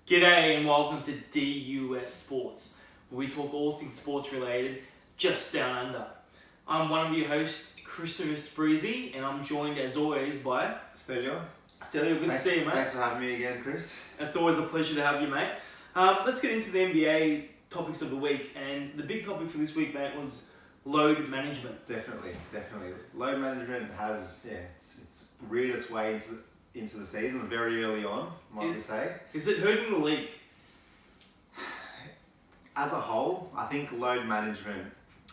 G'day and welcome to D.U.S Sports, where we talk all things sports related, just down under. I'm one of your hosts, Christopher Spreezy, and I'm joined as always by Stelios. Stelios, good to see you, mate. Thanks for having me again, Chris. It's always a pleasure to have you, mate. Let's get into the NBA topics of the week, and the big topic for this week, mate, was load management. Definitely. Load management has, it's reared its way into the season very early on, might we say. Is it hurting the league? As a whole, I think load management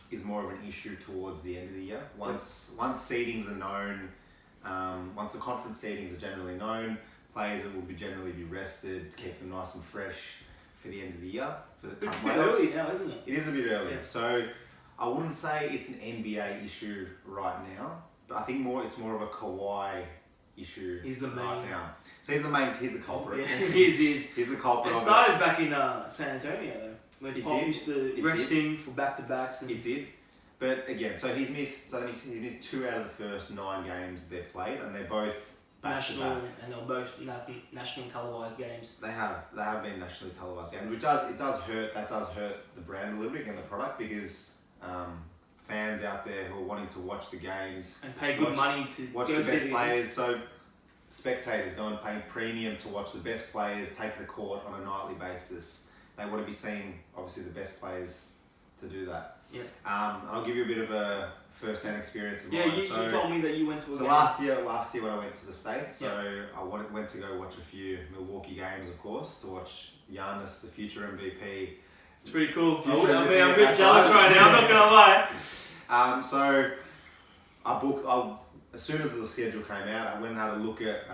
is more of an issue towards the end of the year. Once seedings are known, once the conference seedings are generally known, players will generally be rested to keep them nice and fresh for the end of the year. It's a bit early now, isn't it? It is a bit early. Yeah. So I wouldn't say it's an NBA issue right now, but I think it's more of a Kawhi issue. He's the main. Right now. So he's the culprit. Yeah, he is. He's the culprit. It started back in San Antonio though, when Pop used to rest him for back-to-backs. It did. But again, so he's missed 2 out of the first 9 games they've played, and they're both national, and they're both national televised games. They have been nationally televised games, which does hurt. That does hurt the brand a little bit and the product, because fans out there who are wanting to watch the games and pay good money to watch the best players. So spectators go and pay premium to watch the best players take the court on a nightly basis. They want to be seeing obviously the best players to do that. Yeah. I'll give you a bit of a first-hand experience of mine. You told me that you went to a game. Last year when I went to the States, I went to go watch a few Milwaukee games, of course, to watch Giannis, the future MVP. It's pretty cool. I'm a bit jealous right now, I'm not going to lie. So I booked, as soon as the schedule came out, I went and had a look at,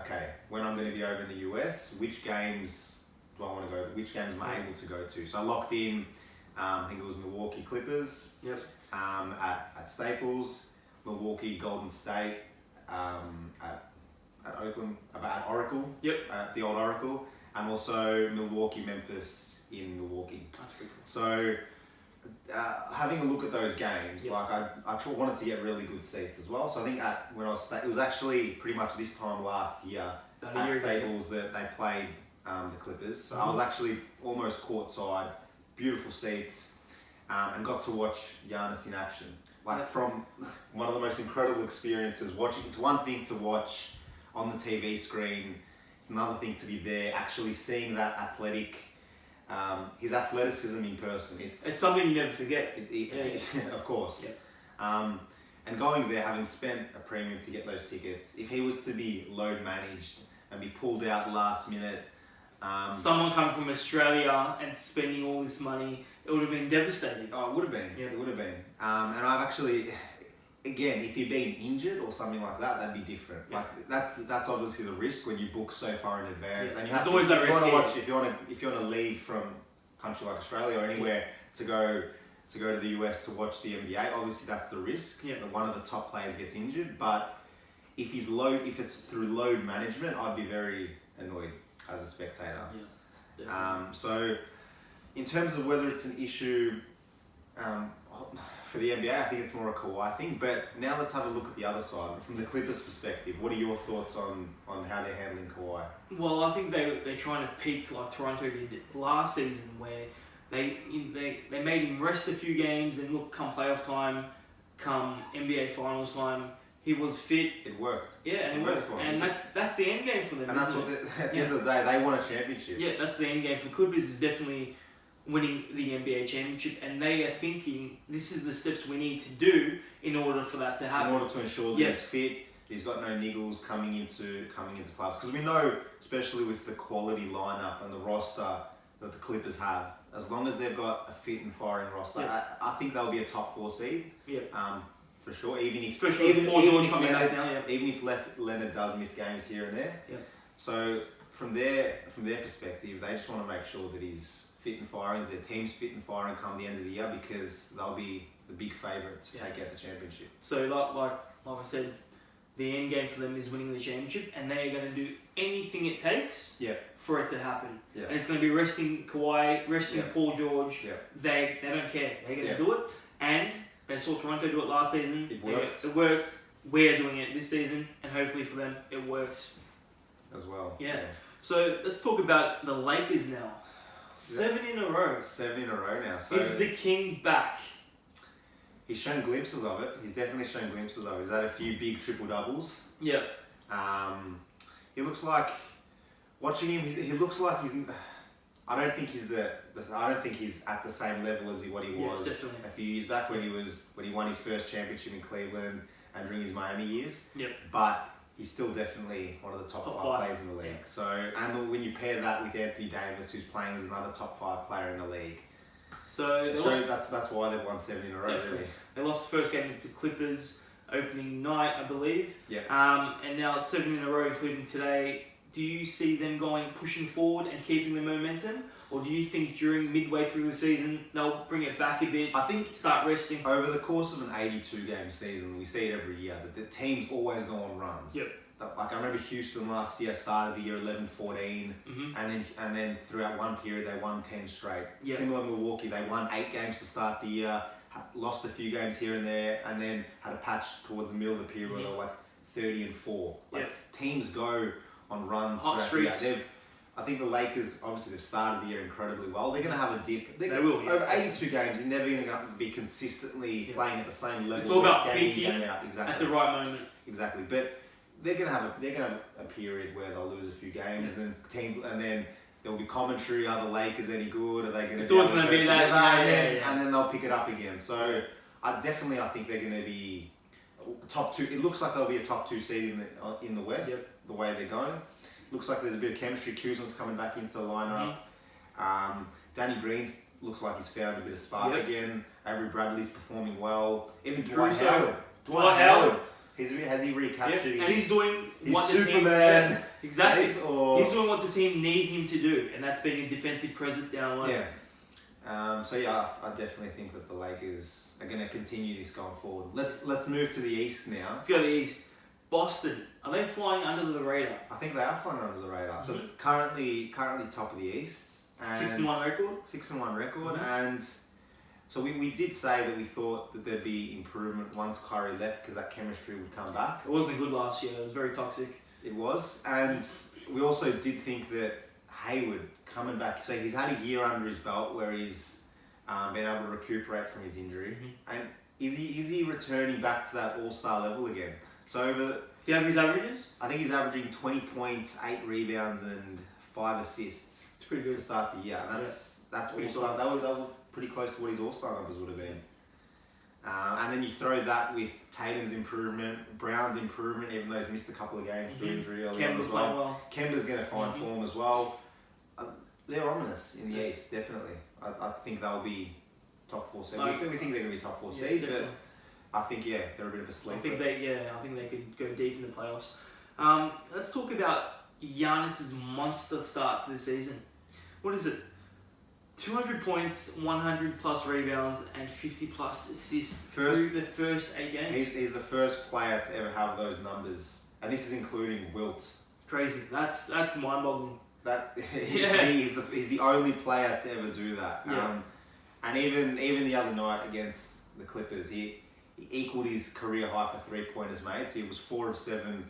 when I'm going to be over in the US, which games do I want to go to, which games am I able to go to. So I locked in, I think it was Milwaukee Clippers at Staples, Milwaukee Golden State at Oakland, at Oracle, at the old Oracle, and also Milwaukee Memphis in Milwaukee. That's pretty cool. So having a look at those games, I wanted to get really good seats as well. So I think it was actually pretty much this time last year at Staples that they played the Clippers. So I was actually almost courtside, beautiful seats, and got to watch Giannis in action. From one of the most incredible experiences watching. It's one thing to watch on the TV screen. It's another thing to be there, actually seeing that his athleticism in person. It's something you never forget. Of course. Yeah. And going there, having spent a premium to get those tickets, if he was to be load managed and be pulled out last minute, someone coming from Australia and spending all this money, it would have been devastating. Oh, it would have been. Yeah. It would have been. And I've actually, again, if you're being injured or something like that, that'd be different. Yeah. That's obviously the risk when you book so far in advance. Yeah. And you have always that risk. If you want to leave from a country like Australia or anywhere to go to the US to watch the NBA, obviously that's the risk. Yeah. That one of the top players gets injured. But if it's through load management, I'd be very annoyed as a spectator. Yeah. So in terms of whether it's an issue for the NBA, I think it's more a Kawhi thing. But now let's have a look at the other side. From the Clippers' perspective, what are your thoughts on how they're handling Kawhi? Well, I think they're trying to peak like Toronto did last season, where they made him rest a few games, and look, come playoff time, come NBA Finals time, he was fit. It worked. Yeah, and it worked for him. And that's the end game for them. And that's what at the end of the day, they want a championship. Yeah, that's the end game for the Clippers. Is definitely winning the NBA championship, and they are thinking this is the steps we need to do in order for that to happen. In order to ensure that he's fit, he's got no niggles coming into class. Because we know, especially with the quality lineup and the roster that the Clippers have, as long as they've got a fit and firing roster, I think they'll be a top 4 seed. Yeah. For sure. Even if Leonard does miss games here and there. Yeah. So from their perspective, they just want to make sure that he's fit and firing, their team's fit and firing come the end of the year, because they'll be the big favourites to take out the championship. So like I said, the end game for them is winning the championship, and they're going to do anything it takes for it to happen. Yeah. And it's going to be resting Kawhi, resting Paul George. Yeah. They don't care. They're going to do it, and they saw Toronto do it last season. It worked. It worked. We're doing it this season, and hopefully for them it works as well. Yeah. So let's talk about the Lakers now. 7 in a row. 7 in a row now. So is the king back? He's shown glimpses of it. He's definitely shown glimpses of it. He's had a few big triple doubles. Yeah. He looks like, watching him, he looks like he's. I don't think he's at the same level as what he was a few years back when he won his first championship in Cleveland and during his Miami years. Yep. But he's still definitely one of the top 5 players in the league. Yeah. So, and when you pair that with Anthony Davis, who's playing as another top 5 player in the league, so that's why they've won 7 in a row. Definitely. Really. They lost the first game against the Clippers opening night, I believe. Yeah. And now 7 in a row, including today. Do you see them pushing forward and keeping the momentum, or do you think during midway through the season they'll bring it back a bit? I think start resting. Over the course of an 82-game season, we see it every year that the teams always go on runs. Yep. Like I remember Houston last year started the year 11-14, and then throughout one period they won 10 straight. Yep. Similar Milwaukee, they won 8 games to start the year, lost a few games here and there, and then had a patch towards the middle of the period where they were like 30-4. Like teams go on runs. Hot streaks. I think the Lakers, obviously they've started the year incredibly well. They're going to have a dip. They will. Over 82 games, you're never going to be consistently playing at the same level. It's all about peaking exactly. at the right moment. Exactly. But they're going to have a period where they'll lose a few games, and then there'll be commentary. Are the Lakers any good? Are they going to? It's always going to be that. And then they'll pick it up again. So I think they're going to be top 2. It looks like they'll be a top 2 seed in the West. Yep. The way they're going. Looks like there's a bit of chemistry. Kuzma's coming back into the lineup. Danny Green looks like he's found a bit of spark again. Avery Bradley's performing well. Even Dwight Howard. Has he recaptured his... And he's doing what the Superman. Team... Exactly. He's doing what the team need him to do, and that's being a defensive presence down low. Yeah. I definitely think that the Lakers are going to continue this going forward. Let's move to the East now. Let's go to the East. Boston, are they flying under the radar? I think they are flying under the radar. So currently top of the East. 6-1 record? 6-1 record. And so we did say that we thought that there'd be improvement once Kyrie left because that chemistry would come back. It wasn't good last year. It was very toxic. It was. And we also did think that Hayward coming back, so he's had a year under his belt where he's been able to recuperate from his injury. And is he returning back to that all-star level again? So do you have his averages? I think he's averaging 20 points, 8 rebounds, and 5 assists. It's pretty good to start the year. That's all-star. That was pretty close to what his all-star numbers would have been. And then you throw that with Tatum's improvement, Brown's improvement, even though he's missed a couple of games through injury early on as well. Kemba's going to find form as well. They're ominous in the East, definitely. I think they'll be top 4 seed. We think they're going to be top 4 seed, but I think they're a bit of a sleeper. I think they could go deep in the playoffs. Let's talk about Giannis's monster start to the season. What is it? 200 points, 100 plus rebounds, and 50 plus assists through the first 8 games. He's the first player to ever have those numbers, and this is including Wilt. Crazy. That's mind-boggling. He's the only player to ever do that. Yeah. And even the other night against the Clippers, he equaled his career high for 3-pointers made. So he was 4 of 7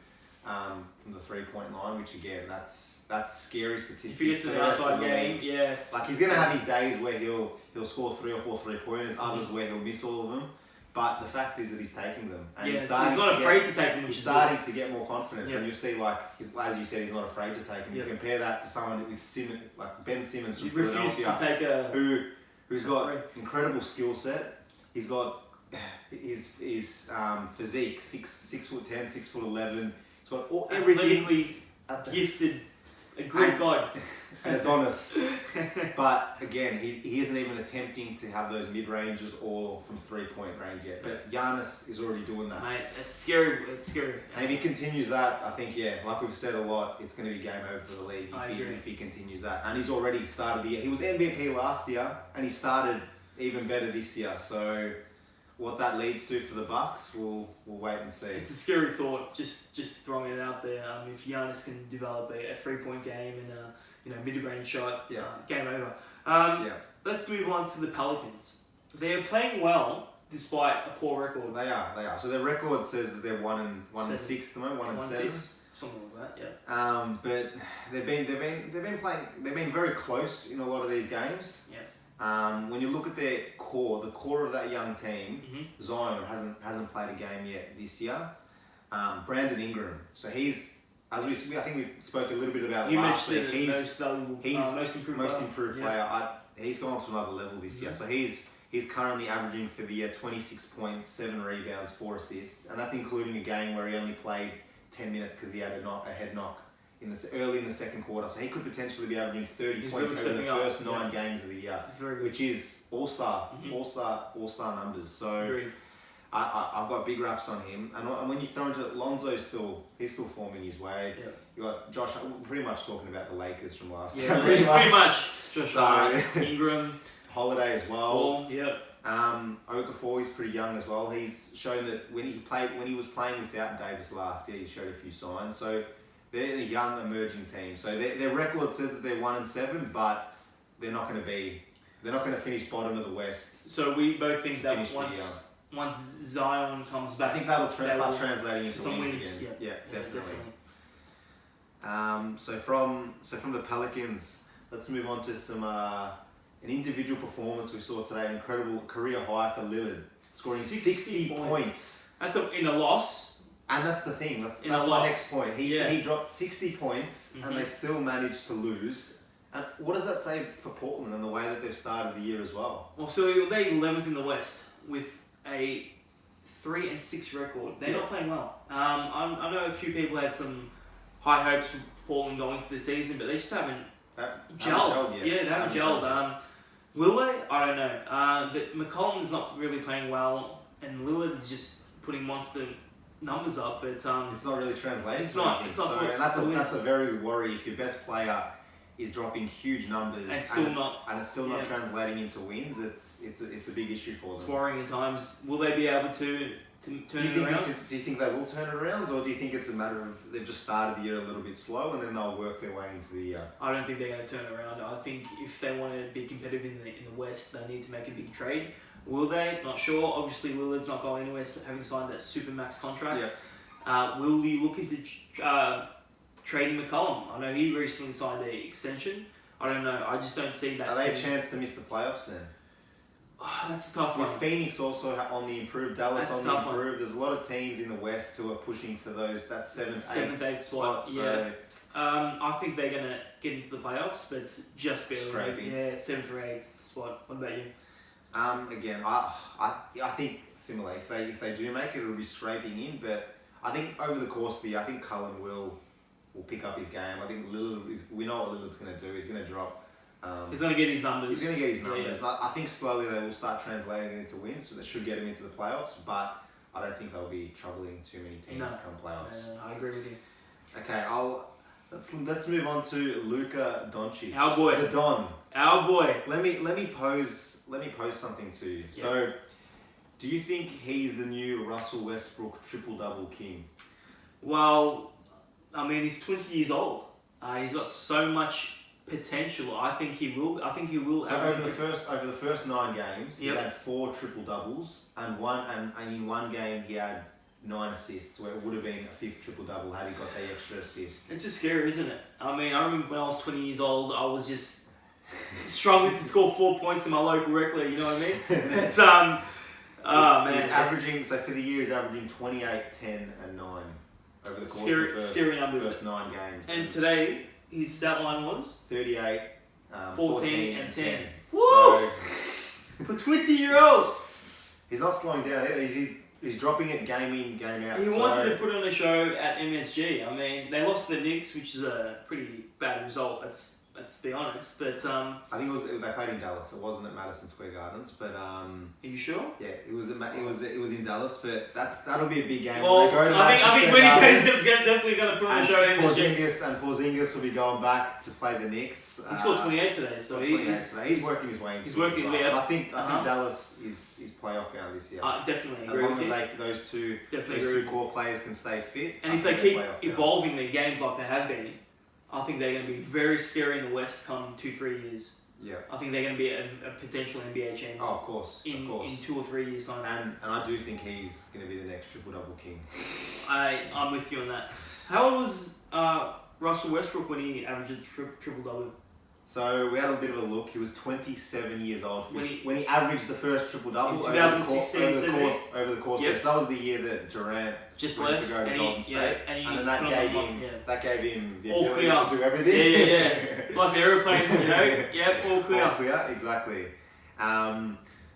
from the 3-point line, which again, that's scary statistics. If he gets to the outside game, like he's gonna have his days where he'll score 3 or 4 3-pointers, others where he'll miss all of them. But the fact is that he's taking them. And he's not afraid to take them. He's starting to get more confidence, and you see, like, as you said, he's not afraid to take them. You compare that to someone with Simmons, like Ben Simmons from Philadelphia, who's got incredible skill set. He's got his physique, 6'10", 6'11". He's got everything. Gifted, a great god. An Adonis. But again, he isn't even attempting to have those mid-ranges or from 3-point range yet. But Giannis is already doing that. Mate, it's scary. And if he continues that, I think, like we've said a lot, it's going to be game over for the league if he continues that. And he's already started the year. He was MVP last year, and he started even better this year. So what that leads to for the Bucks, we'll wait and see. It's a scary thought, just throwing it out there. If Giannis can develop a 3-point game and a mid-range shot, game over. Let's move on to the Pelicans. They are playing well despite a poor record. They are. So their record says that they're 1-6 at the moment, 1-7. Something like that, yeah. But they've been very close in a lot of these games. Yeah. When you look at their core, the core of that young team, Zion hasn't played a game yet this year. Brandon Ingram, so he's, I think we spoke a little bit about last week. He's most improved player. He's gone to another level this year. So he's currently averaging for the year 26 points, 7 rebounds, 4 assists, and that's including a game where he only played 10 minutes because he had a head knock early in the second quarter. So he could potentially be averaging 30 points over the first 9 games of the year, which is all-star numbers. So I've got big raps on him. And when you throw into Lonzo's he's still forming his way. Yeah. You got Josh, pretty much talking about the Lakers from last year. Yeah, pretty much. Josh Ingram. Holiday as well. Yep. Okafor, he's pretty young as well. He's shown that when he was playing without Davis last year, he showed a few signs. So they're a young emerging team. So their record says that they're 1-7, but they're not going to finish bottom of the West. So we both think that once Zion comes back, I think that'll start translating into some wins again. Yeah, definitely. So from the Pelicans, let's move on to some an individual performance we saw today. An incredible career high for Lillard, scoring 60 points. That's in a loss. And that's the thing. That's my next point. He dropped 60 points, and they still managed to lose. And what does that say for Portland and the way that they've started the year as well? Well, so they're 11th in the West with a 3-6 record. They're not playing well. I know a few people had some high hopes for Portland going into the season, but they just haven't gelled. They haven't gelled. Will they? I don't know. But McCollum's not really playing well, and Lillard is just putting monster numbers up, but it's not really translating. It's not. That's a very worry if your best player is dropping huge numbers and it's still not translating into wins. It's a big issue for them. It's worrying at times. Will they be able to turn it around? Do you think they will turn it around, or do you think it's a matter of they've just started the year a little bit slow and then they'll work their way into the year? I don't think they're going to turn it around. I think if they want to be competitive in the West, they need to make a big trade. Will they? Not sure. Obviously, Lillard's not going anywhere, having signed that supermax contract. Yeah. Will we look into trading McCollum? I know he recently signed an extension. I don't know. I just don't see that. Are they a chance to miss the playoffs then? Oh, that's a tough one. With Phoenix also on the improve, Dallas on the improve. There's a lot of teams in the West who are pushing for that 7th, 8th spot. Yeah. So I think they're gonna get into the playoffs, but just barely. Scraping. Yeah, 7th or 8th spot. What about you? Again, I think similar. If they do make it, it'll be scraping in. But I think over the course of the year, I think Cullen will pick up his game. I think we know what Lillard's going to do. He's going to drop. He's going to get his numbers. Yeah. I think slowly they will start translating it into wins, so that should get him into the playoffs. But I don't think they'll be troubling too many teams come playoffs. I agree with you. Okay, let's move on to Luka Doncic. Our boy. The Don. Our boy. Let me pose something to you. Yeah. So, do you think he's the new Russell Westbrook triple-double king? Well, I mean, he's 20 years old. He's got so much potential. I think he will. So over the first 9 games, he's had 4 triple-doubles, and in one game he had 9 assists, where it would have been a 5th triple-double had he got the extra assist. It's just scary, isn't it? I mean, I remember when I was 20 years old, I was just struggling to score 4 points in my local rec league, you know what I mean? But, he's averaging, so for the year he's averaging 28, 10 and 9 over the course of the first 9 games. And today, his stat line was? 38, 14 and 10. Woo! So, for 20-year-old! He's not slowing down either. He's dropping it game in, game out. He wanted to put on a show at MSG. I mean, they lost to the Knicks, which is a pretty bad result. Let's be honest. But I think they played in Dallas. It wasn't at Madison Square Gardens. But are you sure? Yeah, it was in Dallas. But that'll be a big game. Well, I think when he goes, he's definitely going to put on a show at MSG. Porzingis will be going back to play the Knicks. He scored 28 today, so he's working his way. He's working his way up. I think Dallas is playoff bound this year. Definitely. As long as those two core players can stay fit. And if they keep evolving their games like they have been, I think they're going to be very scary in the West come 2-3 years. Yeah. I think they're going to be a potential NBA champion. Oh, of course. In 2 or 3 years' time. And I do think he's going to be the next triple-double king. I'm with you on that. How old was Russell Westbrook when he averaged a triple-double? So we had a bit of a look. He was 27 years old when he averaged the first triple-double in 2016 over the course. Yep. So that was the year that Durant just went left to go to Golden State. And then that gave him the all ability clear to do everything. Yeah. Like the aeroplanes, Yep, all clear. All clear, exactly.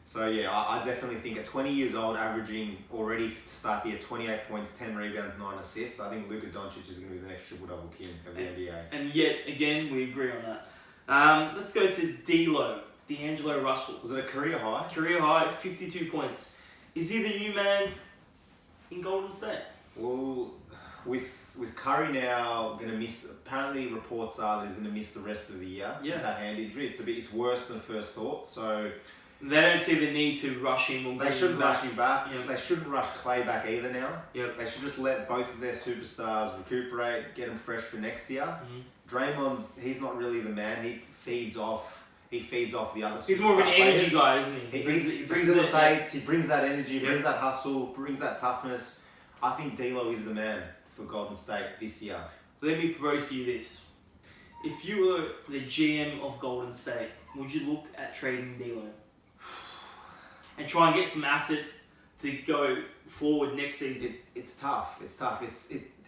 So yeah, I definitely think at 20 years old, averaging already to start the year 28 points, 10 rebounds, 9 assists, I think Luka Doncic is going to be the next triple-double king of the NBA. And yet again, we agree on that. Let's go to D.Lo, D'Angelo Russell. Was it a career high? Career high, 52 points. Is he the new man in Golden State? Well, with Curry now going to miss, apparently reports are that he's going to miss the rest of the year with that hand injury. It's worse than first thought. So they don't see the need to rush him. Or they shouldn't rush him back. Yep. They shouldn't rush Clay back either now. Yep. They should just let both of their superstars recuperate, get them fresh for next year. Mm-hmm. Draymond's, he's not really the man. He feeds off the other superstars. He's more of an energy guy, isn't he? He facilitates, he brings that energy, brings that hustle, brings that toughness. I think D'Lo is the man for Golden State this year. Let me propose to you this. If you were the GM of Golden State, would you look at trading D'Lo? And try and get some asset to go forward next season? It's tough.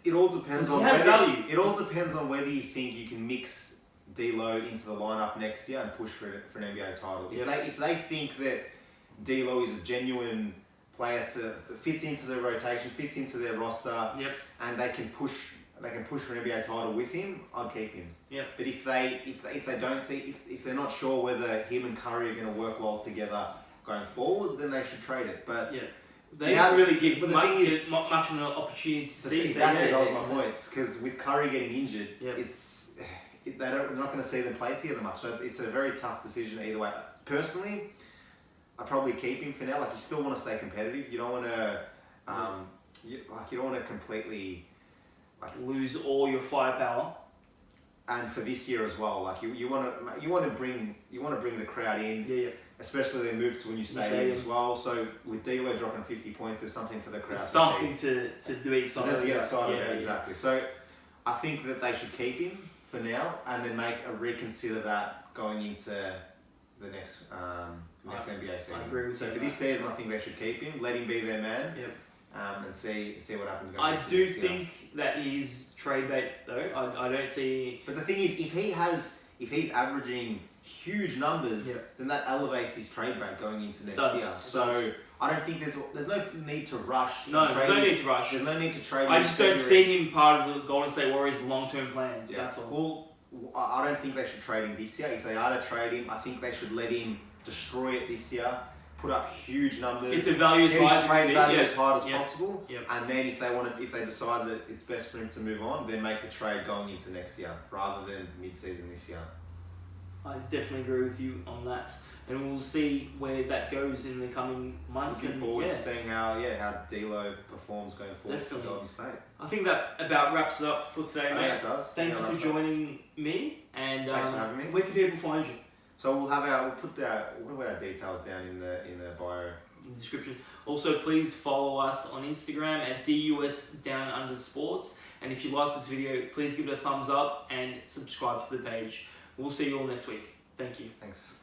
It all depends on value. It all depends on whether you think you can mix D'Lo into the lineup next year and push for an NBA title. If they think that D'Lo is a genuine player that fits into their rotation, fits into their roster, and they can push for an NBA title with him, I'd keep him. Yep. But if they don't see, if they're not sure whether him and Curry are going to work well together going forward, then they should trade it. But they don't really give much of an opportunity to see. Exactly, that was my point. Because with Curry getting injured, they're not going to see them play together much. So it's a very tough decision either way. Personally, I probably keep him for now. Like, you still want to stay competitive. You don't want to, you don't want to completely lose all your firepower. And for this year as well, like you want to bring the crowd in. Especially they moved to a new stadium as well. So with D'Lo dropping 50 points, there's something for the crowd. There's something to be excited about. To get excited about, exactly. So I think that they should keep him for now and then reconsider that going into the next NBA season. I agree with you. So for this season, I think they should keep him, let him be their man, and see what happens. I do think that he's trade bait though. I don't see. But the thing is, if he's averaging huge numbers, then that elevates his trade bait going into next year. So I don't think there's no need to rush. No, there's no need to rush. There's no need to trade. I just don't see him part of the Golden State Warriors' long-term plans. That's all. Well, I don't think they should trade him this year. If they are to trade him, I think they should let him destroy it this year. Put up huge numbers. Get the value as high as possible. And then if they decide that it's best for him to move on, then make the trade going into next year rather than mid-season this year. I definitely agree with you on that, and we'll see where that goes in the coming months. Looking forward to seeing how D'Lo performs going forward for Golden State. I think that about wraps it up for today, mate. It does. Thank you for joining me, and thanks for having me. Where can people find you? So we'll put our details down in the bio. In the description. Also, please follow us on Instagram at D.U.S_sports. And if you like this video, please give it a thumbs up and subscribe to the page. We'll see you all next week. Thank you. Thanks.